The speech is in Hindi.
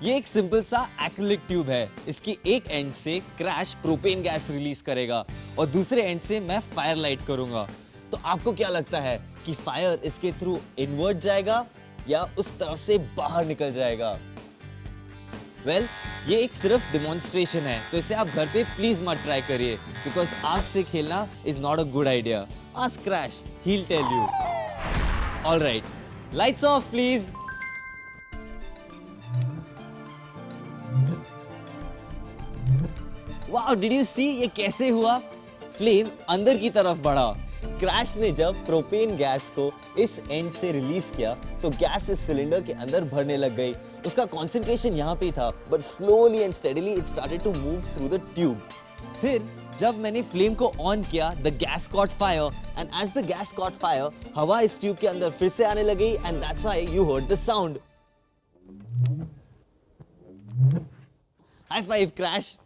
ये एक सिंपल सा एक्रिलिक ट्यूब है। इसकी एक एंड से क्रैश प्रोपेन गैस रिलीज करेगा और दूसरे एंड से मैं फायर लाइट करूंगा। तो आपको क्या लगता है कि फायर इसके थ्रू इनवर्ट जाएगा या उस तरफ से बाहर निकल जाएगा? वेल, ये एक सिर्फ डिमॉन्स्ट्रेशन है, तो इसे आप घर पे प्लीज मत ट्राई करिए, बिकॉज आग से खेलना is not a good idea. Ask crash, he'll tell you. All right, lights off please. Wow, did you see ये कैसे हुआ? फ्लेम अंदर की तरफ बढ़ा। क्रैश ने जब प्रोपेन गैस को इस एंड से रिलीज किया तो गैस इस सिलेंडर के अंदर भरने लग गई। उसका कंसंट्रेशन यहाँ पे था, but slowly and steadily it started to move through the tube. फिर जब मैंने फ्लेम को ऑन किया, the gas caught fire and as the gas caught fire, हवा इस ट्यूब के अंदर फिर से आने लगी and that's why you heard the sound. High five crash.